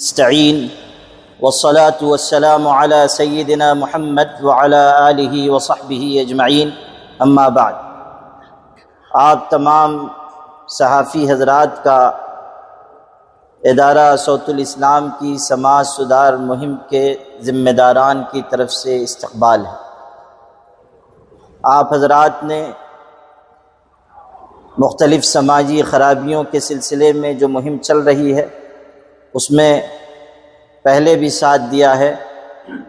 نستعین والصلاة والسلام علی سیدنا محمد وعلی آلہ وصحبہ اجمعین، اما بعد۔ آپ تمام صحافی حضرات کا ادارہ صوت الاسلام کی سماج سدھار مہم کے ذمہ داران کی طرف سے استقبال ہے۔ آپ حضرات نے مختلف سماجی خرابیوں کے سلسلے میں جو مہم چل رہی ہے اس میں پہلے بھی ساتھ دیا ہے،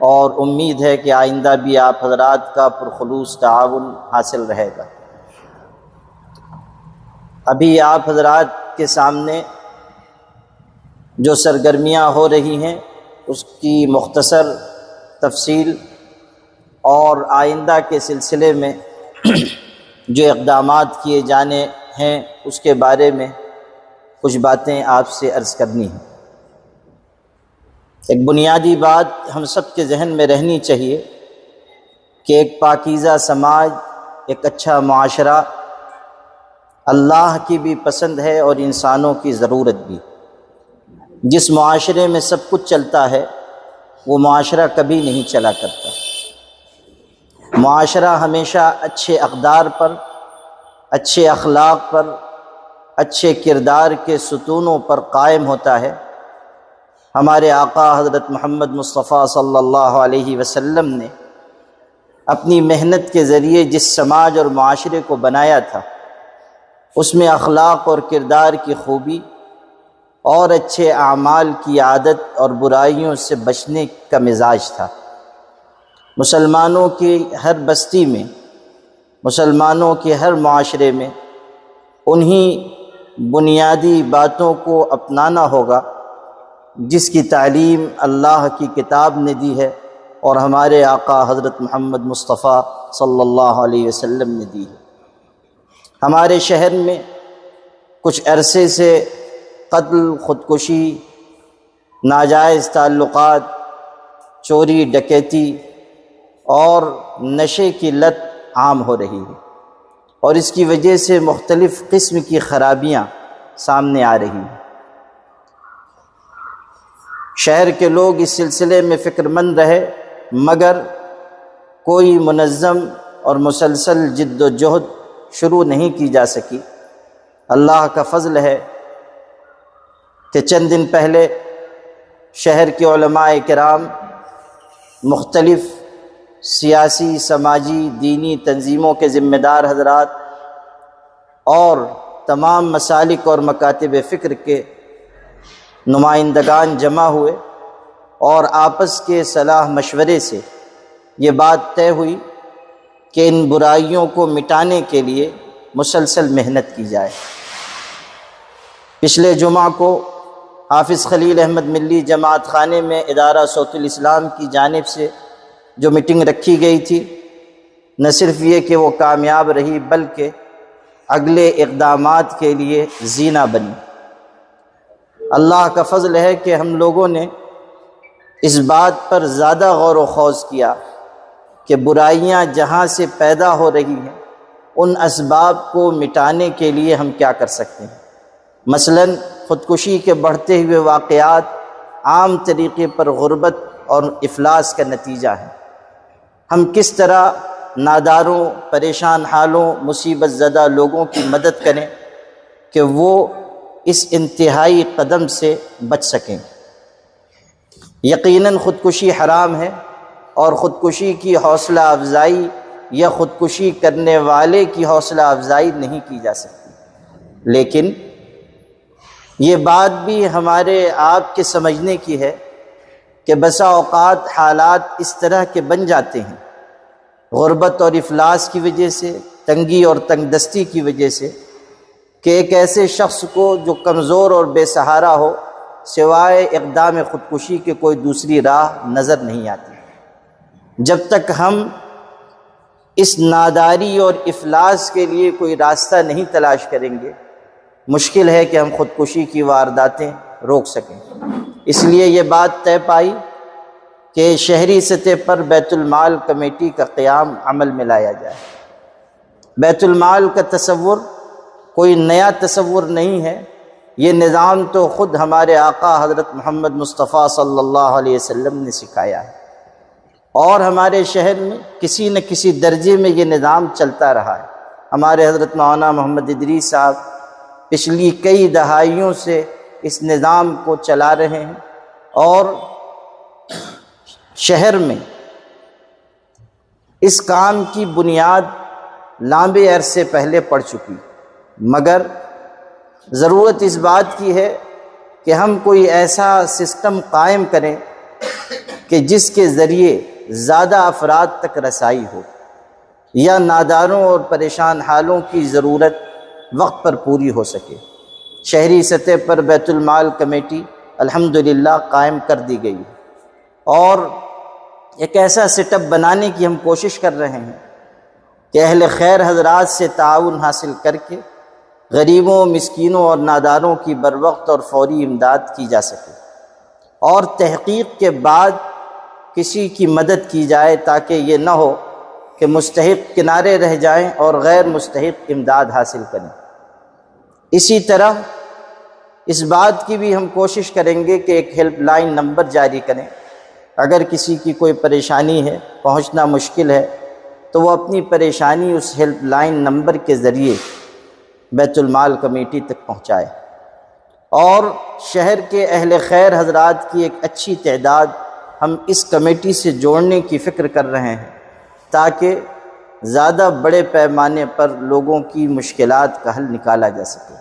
اور امید ہے کہ آئندہ بھی آپ حضرات کا پرخلوص تعاون حاصل رہے گا۔ ابھی آپ حضرات کے سامنے جو سرگرمیاں ہو رہی ہیں اس کی مختصر تفصیل اور آئندہ کے سلسلے میں جو اقدامات کیے جانے ہیں اس کے بارے میں کچھ باتیں آپ سے عرض کرنی ہیں۔ ایک بنیادی بات ہم سب کے ذہن میں رہنی چاہیے کہ ایک پاکیزہ سماج، ایک اچھا معاشرہ اللہ کی بھی پسند ہے اور انسانوں کی ضرورت بھی۔ جس معاشرے میں سب کچھ چلتا ہے وہ معاشرہ کبھی نہیں چلا کرتا۔ معاشرہ ہمیشہ اچھے اقدار پر، اچھے اخلاق پر، اچھے کردار کے ستونوں پر قائم ہوتا ہے۔ ہمارے آقا حضرت محمد مصطفیٰ صلی اللہ علیہ وسلم نے اپنی محنت کے ذریعے جس سماج اور معاشرے کو بنایا تھا اس میں اخلاق اور کردار کی خوبی اور اچھے اعمال کی عادت اور برائیوں سے بچنے کا مزاج تھا۔ مسلمانوں کی ہر بستی میں، مسلمانوں کے ہر معاشرے میں انہی بنیادی باتوں کو اپنانا ہوگا جس کی تعلیم اللہ کی کتاب نے دی ہے اور ہمارے آقا حضرت محمد مصطفیٰ صلی اللہ علیہ وسلم نے دی ہے۔ ہمارے شہر میں کچھ عرصے سے قتل، خودکشی، ناجائز تعلقات، چوری ڈکیتی اور نشے کی لت عام ہو رہی ہے، اور اس کی وجہ سے مختلف قسم کی خرابیاں سامنے آ رہی ہیں۔ شہر کے لوگ اس سلسلے میں فکر مند رہے، مگر کوئی منظم اور مسلسل جد و جہد شروع نہیں کی جا سکی۔ اللہ کا فضل ہے کہ چند دن پہلے شہر کے علماء کرام، مختلف سیاسی، سماجی، دینی تنظیموں کے ذمہ دار حضرات اور تمام مسالک اور مکاتب فکر کے نمائندگان جمع ہوئے، اور آپس کے صلاح مشورے سے یہ بات طے ہوئی کہ ان برائیوں کو مٹانے کے لیے مسلسل محنت کی جائے۔ پچھلے جمعہ کو حافظ خلیل احمد ملی جماعت خانے میں ادارہ صوت الاسلام کی جانب سے جو میٹنگ رکھی گئی تھی، نہ صرف یہ کہ وہ کامیاب رہی بلکہ اگلے اقدامات کے لیے زینہ بنی۔ اللہ کا فضل ہے کہ ہم لوگوں نے اس بات پر زیادہ غور و خوض کیا کہ برائیاں جہاں سے پیدا ہو رہی ہیں ان اسباب کو مٹانے کے لیے ہم کیا کر سکتے ہیں۔ مثلاً خودکشی کے بڑھتے ہوئے واقعات عام طریقے پر غربت اور افلاس کا نتیجہ ہیں۔ ہم کس طرح ناداروں، پریشان حالوں، مصیبت زدہ لوگوں کی مدد کریں کہ وہ اس انتہائی قدم سے بچ سکیں۔ یقیناً خودکشی حرام ہے، اور خودکشی کی حوصلہ افزائی یا خودکشی کرنے والے کی حوصلہ افزائی نہیں کی جا سکتی، لیکن یہ بات بھی ہمارے آپ کے سمجھنے کی ہے کہ بسا اوقات حالات اس طرح کے بن جاتے ہیں، غربت اور افلاس کی وجہ سے، تنگی اور تنگ دستی کی وجہ سے، کہ ایک ایسے شخص کو جو کمزور اور بے سہارا ہو سوائے اقدام خودکشی کے کوئی دوسری راہ نظر نہیں آتی۔ جب تک ہم اس ناداری اور افلاس کے لیے کوئی راستہ نہیں تلاش کریں گے، مشکل ہے کہ ہم خودکشی کی وارداتیں روک سکیں۔ اس لیے یہ بات طے پائی کہ شہری سطح پر بیت المال کمیٹی کا قیام عمل میں لایا جائے۔ بیت المال کا تصور کوئی نیا تصور نہیں ہے، یہ نظام تو خود ہمارے آقا حضرت محمد مصطفیٰ صلی اللہ علیہ وسلم نے سکھایا ہے، اور ہمارے شہر میں کسی نہ کسی درجے میں یہ نظام چلتا رہا ہے۔ ہمارے حضرت مولانا محمد ادریس صاحب پچھلی کئی دہائیوں سے اس نظام کو چلا رہے ہیں، اور شہر میں اس کام کی بنیاد لمبے عرصے پہلے پڑ چکی، مگر ضرورت اس بات کی ہے کہ ہم کوئی ایسا سسٹم قائم کریں کہ جس کے ذریعے زیادہ افراد تک رسائی ہو، یا ناداروں اور پریشان حالوں کی ضرورت وقت پر پوری ہو سکے۔ شہری سطح پر بیت المال کمیٹی الحمدللہ قائم کر دی گئی، اور ایک ایسا سیٹ اپ بنانے کی ہم کوشش کر رہے ہیں کہ اہل خیر حضرات سے تعاون حاصل کر کے غریبوں، مسکینوں اور ناداروں کی بروقت اور فوری امداد کی جا سکے، اور تحقیق کے بعد کسی کی مدد کی جائے، تاکہ یہ نہ ہو کہ مستحق کنارے رہ جائیں اور غیر مستحق امداد حاصل کریں۔ اسی طرح اس بات کی بھی ہم کوشش کریں گے کہ ایک ہیلپ لائن نمبر جاری کریں، اگر کسی کی کوئی پریشانی ہے، پہنچنا مشکل ہے، تو وہ اپنی پریشانی اس ہیلپ لائن نمبر کے ذریعے بیت المال کمیٹی تک پہنچائے، اور شہر کے اہل خیر حضرات کی ایک اچھی تعداد ہم اس کمیٹی سے جوڑنے کی فکر کر رہے ہیں، تاکہ زیادہ بڑے پیمانے پر لوگوں کی مشکلات کا حل نکالا جا سکے۔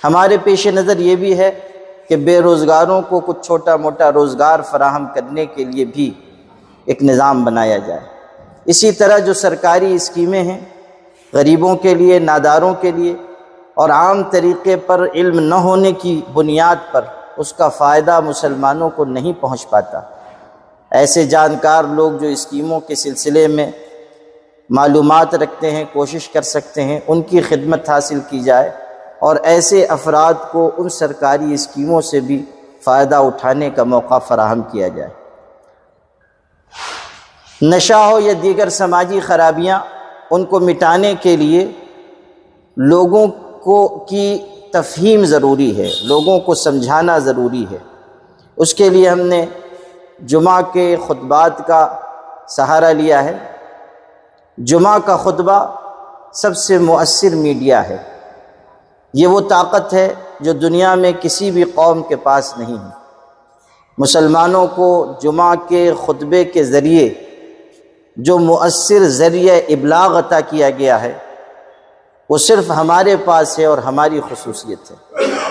ہمارے پیش نظر یہ بھی ہے کہ بے روزگاروں کو کچھ چھوٹا موٹا روزگار فراہم کرنے کے لیے بھی ایک نظام بنایا جائے۔ اسی طرح جو سرکاری اسکیمیں ہیں غریبوں کے لیے، ناداروں کے لیے، اور عام طریقے پر علم نہ ہونے کی بنیاد پر اس کا فائدہ مسلمانوں کو نہیں پہنچ پاتا، ایسے جانکار لوگ جو اسکیموں کے سلسلے میں معلومات رکھتے ہیں، کوشش کر سکتے ہیں، ان کی خدمت حاصل کی جائے، اور ایسے افراد کو ان سرکاری اسکیموں سے بھی فائدہ اٹھانے کا موقع فراہم کیا جائے۔ نشہ ہو یا دیگر سماجی خرابیاں، ان کو مٹانے کے لیے لوگوں کی تفہیم ضروری ہے، لوگوں کو سمجھانا ضروری ہے۔ اس کے لیے ہم نے جمعہ کے خطبات کا سہارا لیا ہے۔ جمعہ کا خطبہ سب سے مؤثر میڈیا ہے، یہ وہ طاقت ہے جو دنیا میں کسی بھی قوم کے پاس نہیں ہے۔ مسلمانوں کو جمعہ کے خطبے کے ذریعے جو مؤثر ذریعہ ابلاغ عطا کیا گیا ہے، وہ صرف ہمارے پاس ہے اور ہماری خصوصیت ہے۔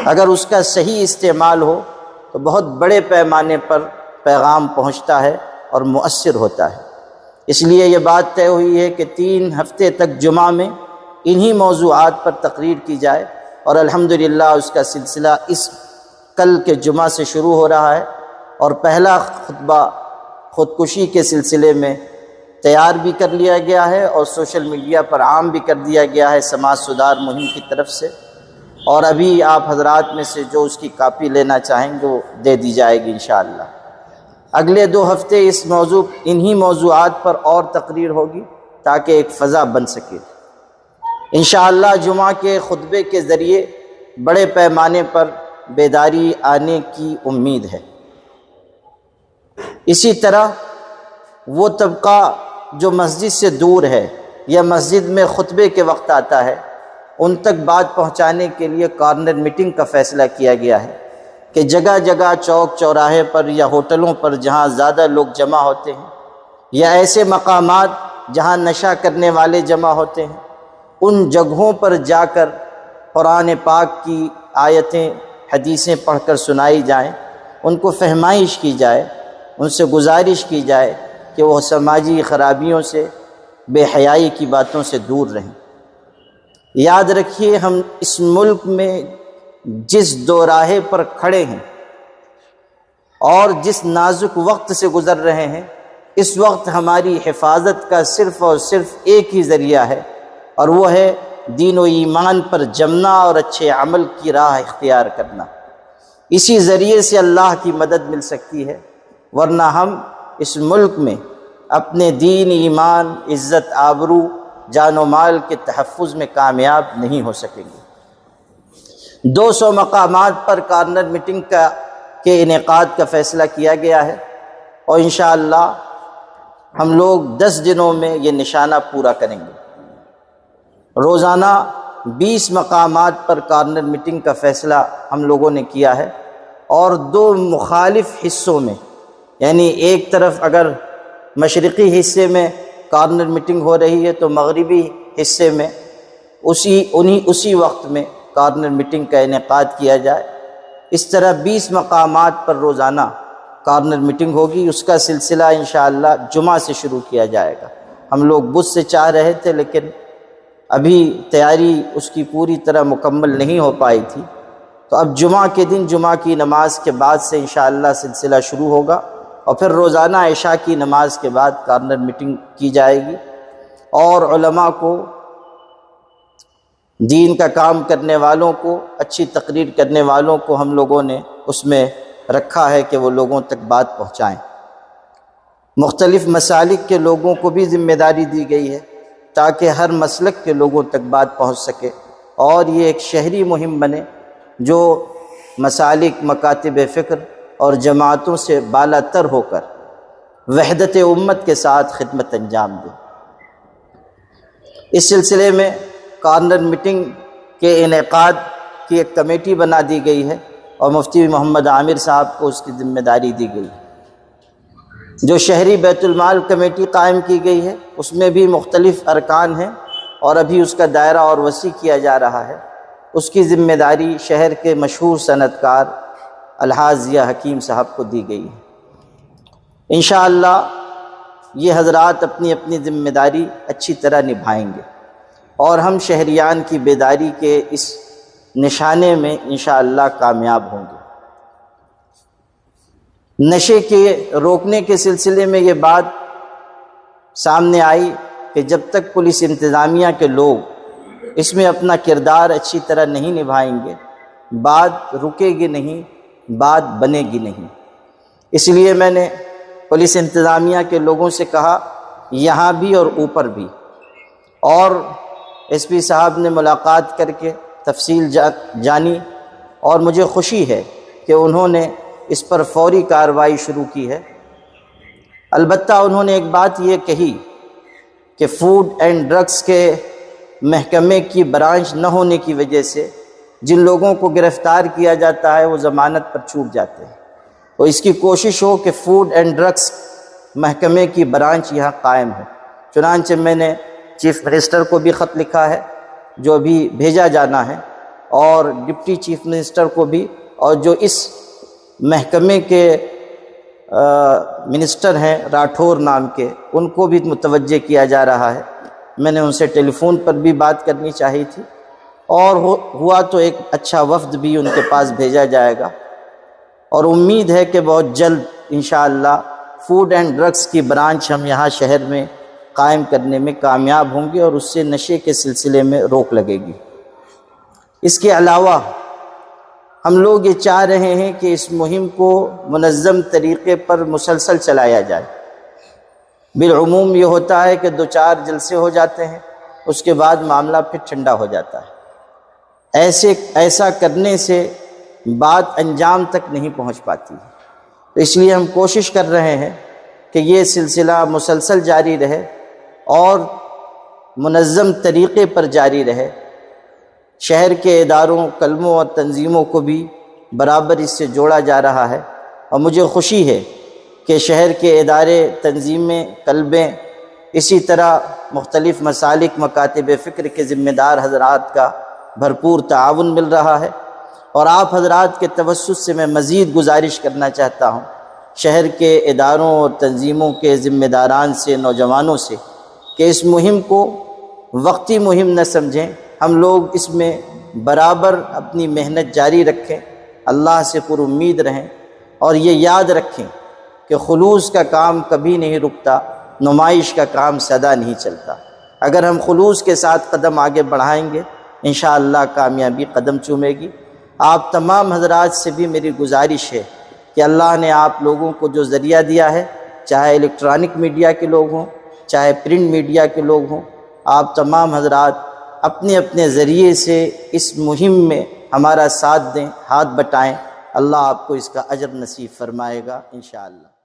اگر اس کا صحیح استعمال ہو تو بہت بڑے پیمانے پر پیغام پہنچتا ہے اور مؤثر ہوتا ہے۔ اس لیے یہ بات طے ہوئی ہے کہ 3 ہفتے تک جمعہ میں انہی موضوعات پر تقریر کی جائے، اور الحمدللہ اس کا سلسلہ کل کے جمعہ سے شروع ہو رہا ہے، اور پہلا خطبہ خودکشی کے سلسلے میں تیار بھی کر لیا گیا ہے اور سوشل میڈیا پر عام بھی کر دیا گیا ہے سماج سدھار مہم کی طرف سے، اور ابھی آپ حضرات میں سے جو اس کی کاپی لینا چاہیں گے وہ دے دی جائے گی انشاءاللہ۔ اگلے 2 ہفتے انہی موضوعات پر اور تقریر ہوگی تاکہ ایک فضا بن سکے۔ انشاءاللہ جمعہ کے خطبے کے ذریعے بڑے پیمانے پر بیداری آنے کی امید ہے۔ اسی طرح وہ طبقہ جو مسجد سے دور ہے یا مسجد میں خطبے کے وقت آتا ہے، ان تک بات پہنچانے کے لیے کارنر میٹنگ کا فیصلہ کیا گیا ہے کہ جگہ جگہ چوک چوراہے پر یا ہوٹلوں پر جہاں زیادہ لوگ جمع ہوتے ہیں، یا ایسے مقامات جہاں نشہ کرنے والے جمع ہوتے ہیں، ان جگہوں پر جا کر قرآن پاک کی آیتیں، حدیثیں پڑھ کر سنائی جائیں، ان کو فہمائش کی جائے، ان سے گزارش کی جائے کہ وہ سماجی خرابیوں سے، بے حیائی کی باتوں سے دور رہیں۔ یاد رکھیے، ہم اس ملک میں جس دوراہے پر کھڑے ہیں اور جس نازک وقت سے گزر رہے ہیں، اس وقت ہماری حفاظت کا صرف اور صرف ایک ہی ذریعہ ہے، اور وہ ہے دین و ایمان پر جمنا اور اچھے عمل کی راہ اختیار کرنا۔ اسی ذریعے سے اللہ کی مدد مل سکتی ہے، ورنہ ہم اس ملک میں اپنے دین، ایمان، عزت، آبرو، جان و مال کے تحفظ میں کامیاب نہیں ہو سکیں گے۔ 200 مقامات پر کارنر میٹنگ کے انعقاد کا فیصلہ کیا گیا ہے، اور انشاءاللہ ہم لوگ 10 دنوں میں یہ نشانہ پورا کریں گے۔ روزانہ 20 مقامات پر کارنر میٹنگ کا فیصلہ ہم لوگوں نے کیا ہے، اور 2 مخالف حصوں میں، یعنی ایک طرف اگر مشرقی حصے میں کارنر میٹنگ ہو رہی ہے تو مغربی حصے میں اسی وقت میں کارنر میٹنگ کا انعقاد کیا جائے۔ اس طرح 20 مقامات پر روزانہ کارنر میٹنگ ہوگی۔ اس کا سلسلہ انشاءاللہ جمعہ سے شروع کیا جائے گا۔ ہم لوگ بدھ سے چاہ رہے تھے، لیکن ابھی تیاری اس کی پوری طرح مکمل نہیں ہو پائی تھی، تو اب جمعہ کے دن جمعہ کی نماز کے بعد سے انشاءاللہ سلسلہ شروع ہوگا، اور پھر روزانہ عشاء کی نماز کے بعد کارنر میٹنگ کی جائے گی، اور علماء کو، دین کا کام کرنے والوں کو، اچھی تقریر کرنے والوں کو ہم لوگوں نے اس میں رکھا ہے کہ وہ لوگوں تک بات پہنچائیں۔ مختلف مسالک کے لوگوں کو بھی ذمہ داری دی گئی ہے تاکہ ہر مسلک کے لوگوں تک بات پہنچ سکے، اور یہ ایک شہری مہم بنے جو مسالک، مکاتب فکر اور جماعتوں سے بالا تر ہو کر وحدت امت کے ساتھ خدمت انجام دے۔ اس سلسلے میں کارنر میٹنگ کے انعقاد کی ایک کمیٹی بنا دی گئی ہے، اور مفتی محمد عامر صاحب کو اس کی ذمہ داری دی گئی ہے۔ جو شہری بیت المال کمیٹی قائم کی گئی ہے اس میں بھی مختلف ارکان ہیں، اور ابھی اس کا دائرہ اور وسیع کیا جا رہا ہے۔ اس کی ذمہ داری شہر کے مشہور صنعت کار الحاج ضیاء حکیم صاحب کو دی گئی ہے۔ انشاءاللہ یہ حضرات اپنی اپنی ذمہ داری اچھی طرح نبھائیں گے، اور ہم شہریان کی بیداری کے اس نشانے میں انشاءاللہ کامیاب ہوں گے۔ نشے کے روکنے کے سلسلے میں یہ بات سامنے آئی کہ جب تک پولیس انتظامیہ کے لوگ اس میں اپنا کردار اچھی طرح نہیں نبھائیں گے، بات رکے گی نہیں، بات بنے گی نہیں۔ اس لیے میں نے پولیس انتظامیہ کے لوگوں سے کہا، یہاں بھی اور اوپر بھی، اور ایس پی صاحب نے ملاقات کر کے تفصیل جانی، اور مجھے خوشی ہے کہ انہوں نے اس پر فوری کارروائی شروع کی ہے۔ البتہ انہوں نے ایک بات یہ کہی کہ فوڈ اینڈ ڈرگس کے محکمے کی برانچ نہ ہونے کی وجہ سے جن لوگوں کو گرفتار کیا جاتا ہے وہ ضمانت پر چھوٹ جاتے ہیں، تو اس کی کوشش ہو کہ فوڈ اینڈ ڈرگس محکمے کی برانچ یہاں قائم ہو۔ چنانچہ میں نے چیف منسٹر کو بھی خط لکھا ہے جو ابھی بھیجا جانا ہے، اور ڈپٹی چیف منسٹر کو بھی، اور جو اس محکمے کے منسٹر ہیں راٹھور نام کے، ان کو بھی متوجہ کیا جا رہا ہے۔ میں نے ان سے ٹیلی فون پر بھی بات کرنی چاہی تھی، اور ہوا تو ایک اچھا وفد بھی ان کے پاس بھیجا جائے گا، اور امید ہے کہ بہت جلد انشاءاللہ فوڈ اینڈ ڈرگس کی برانچ ہم یہاں شہر میں قائم کرنے میں کامیاب ہوں گے، اور اس سے نشے کے سلسلے میں روک لگے گی۔ اس کے علاوہ ہم لوگ یہ چاہ رہے ہیں کہ اس مہم کو منظم طریقے پر مسلسل چلایا جائے۔ بالعموم یہ ہوتا ہے کہ 2-4 جلسے ہو جاتے ہیں، اس کے بعد معاملہ پھر ٹھنڈا ہو جاتا ہے۔ ایسا کرنے سے بات انجام تک نہیں پہنچ پاتی، تو اس لیے ہم کوشش کر رہے ہیں کہ یہ سلسلہ مسلسل جاری رہے اور منظم طریقے پر جاری رہے۔ شہر کے اداروں، کلموں اور تنظیموں کو بھی برابر اس سے جوڑا جا رہا ہے، اور مجھے خوشی ہے کہ شہر کے ادارے، تنظیمیں، کلبیں، اسی طرح مختلف مسالک، مکاتب فکر کے ذمہ دار حضرات کا بھرپور تعاون مل رہا ہے، اور آپ حضرات کے توسط سے میں مزید گزارش کرنا چاہتا ہوں شہر کے اداروں اور تنظیموں کے ذمہ داران سے، نوجوانوں سے، کہ اس مہم کو وقتی مہم نہ سمجھیں، ہم لوگ اس میں برابر اپنی محنت جاری رکھیں، اللہ سے پر امید رہیں، اور یہ یاد رکھیں کہ خلوص کا کام کبھی نہیں رکتا، نمائش کا کام سدا نہیں چلتا۔ اگر ہم خلوص کے ساتھ قدم آگے بڑھائیں گے انشاءاللہ کامیابی قدم چومے گی۔ آپ تمام حضرات سے بھی میری گزارش ہے کہ اللہ نے آپ لوگوں کو جو ذریعہ دیا ہے، چاہے الیکٹرانک میڈیا کے لوگ ہوں، چاہے پرنٹ میڈیا کے لوگ ہوں، آپ تمام حضرات اپنے اپنے ذریعے سے اس مہم میں ہمارا ساتھ دیں، ہاتھ بٹائیں، اللہ آپ کو اس کا اجر نصیب فرمائے گا انشاءاللہ۔